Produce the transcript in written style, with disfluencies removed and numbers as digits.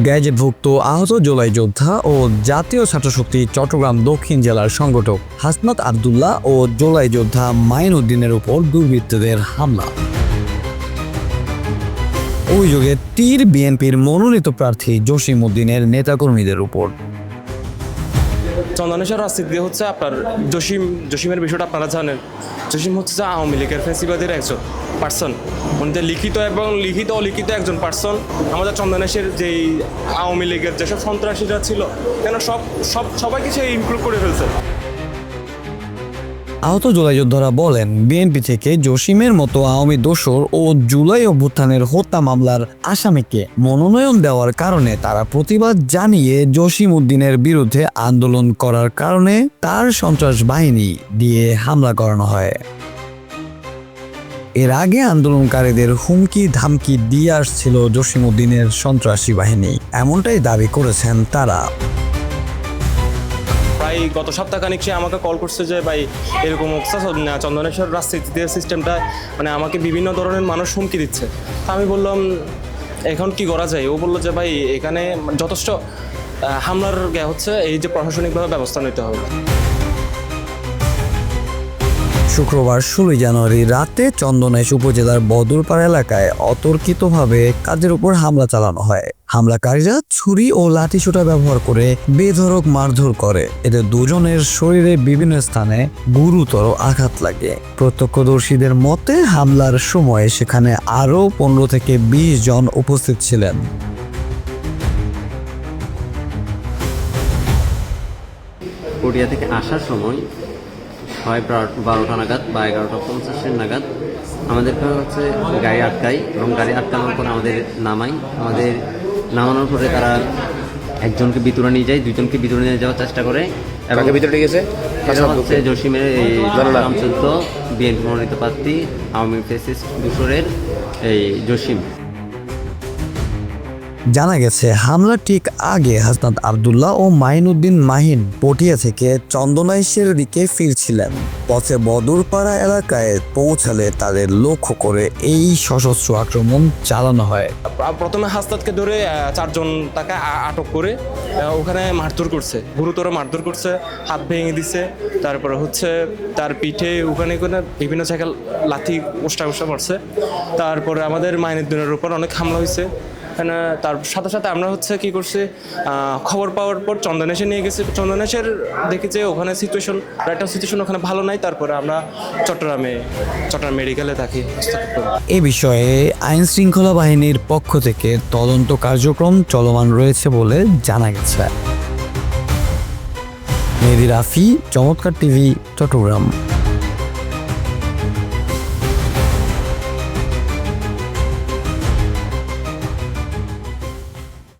গ্যাজেটভুক্ত আহত জুলাই যোদ্ধা ও জাতীয় ছাত্রশক্তি চট্টগ্রাম দক্ষিণ জেলার সংগঠক হাসনাত আব্দুল্লাহ ও জুলাই যোদ্ধা মাইনুদ্দিনের উপর দুর্বৃত্তদের হামলা। অভিযোগে তীর বিএনপির মনোনীত প্রার্থী জসিম উদ্দিনের নেতাকর্মীদের উপর। চন্দনেশ্বর রাজনীতি হচ্ছে আপনার জসিমের বিষয়টা আপনারা জানেন। জসিম হচ্ছে যে আওয়ামী লীগের ফেসিবাদের একজন পার্সন, মধ্যে লিখিত এবং অলিখিত একজন পার্সন। আমাদের চন্দনেশ্বর যেই আওয়ামী লীগের যেসব সন্ত্রাসীরা ছিল কেন সবাইকে সে ইনক্লুড করে ফেলছে। আহত জুলাই যোদ্ধারা বলেন, বিএনপি থেকে জসিমের মতো আওয়ামী দোসর ও জুলাই অভ্যুত্থানের হত্যা মামলার আসামিকে মনোনয়ন দেওয়ার কারণে তারা প্রতিবাদ জানিয়ে জসিম উদ্দিনের বিরুদ্ধে আন্দোলন করার কারণে তার সন্ত্রাস বাহিনী দিয়ে হামলা করানো হয়। এর আগে আন্দোলনকারীদের হুমকি ধামকি দিয়ে আসছিল জসিম উদ্দিনের সন্ত্রাসী বাহিনী, এমনটাই দাবি করেছেন তারা। প্রায় গত সপ্তাহখানিক সে আমাকে কল করছে যে ভাই এরকম চন্দনেশ্বর রাজনীতিতে সিস্টেমটা মানে আমাকে বিভিন্ন ধরনের মানুষ হুমকি দিচ্ছে। আমি বললাম এখন কি করা যায়? ও বললো যে ভাই এখানে যথেষ্ট হামলার হচ্ছে, এই যে প্রশাসনিকভাবে ব্যবস্থা নিতে হবে। শুক্রবার 16 জানুয়ারি রাতে চন্দনাইশ উপজেলার বদরপাড়া এলাকায় অতর্কিতভাবে কাজের উপর হামলা চালানো হয়। হামলাকারীরা ছুরি ও লাঠিসোঁটা ব্যবহার করে বেধড়ক মারধর করে। এতে দুজনের শরীরে বিভিন্ন স্থানে গুরুতর আঘাত লাগে। প্রত্যক্ষদর্শীদের মতে হামলার সময় সেখানে আরও 15 থেকে 20 জন উপস্থিত ছিলেন। পটিয়া থেকে আসার সময় হয় 12টা নাগাদ বা 11:50 নাগাদ আমাদেরকে হচ্ছে গাড়ি আটকায় এবং গাড়ি আটকানোর পর আমাদের নামানোর পরে তারা একজনকে ভিতরে নিয়ে যায়, দুজনকে ভিতরে নিয়ে যাওয়ার চেষ্টা করে এবং ভিতরে গেছে হচ্ছে জসিমের এই রামচন্দ্র বিএনপি মনোনীত প্রার্থী আওয়ামী ফ্যাসিস্ট দূষরের এই জসিম। জানা গেছে হামলার ঠিক আগে হাসনাত আব্দুল্লাহ ও মাইনুদ্দিন মাহিন পটিয়া থেকে চন্দনাইশের দিকে ফিরছিলেন। পথে বদরপাড়া এলাকায় পৌঁছালে তাদের লক্ষ্য করে এই সশস্ত্র আক্রমণ চালানো হয়। প্রথমে হাসনাতকে ধরে 4 জন তাকে আটক করে ওখানে মারধর করছে, গুরুতর মারধর করছে, হাত ভেঙে দিছে। তারপরে হচ্ছে তার পিঠে ওখানে বিভিন্ন জায়গায় লাথি উষ্টা পড়ছে। তারপরে আমাদের মাইনুদ্দিনের উপর অনেক হামলা হয়েছে। তার সাথে সাথে আমরা হচ্ছে কি করছি, খবর পাওয়ার পর চন্দনেশ্বর নিয়ে গেছি। চন্দনেশ্বর দেখি যে ওখানে সিচুয়েশন ওখানে ভালো নাই। তারপরে আমরা চট্টগ্রাম মেডিকেলে থাকি। এ বিষয়ে আইন শৃঙ্খলা বাহিনীর পক্ষ থেকে তদন্ত কার্যক্রম চলমান রয়েছে বলে জানা গেছে। মেহেদী রাফি, চমৎকার টিভি, চট্টগ্রাম।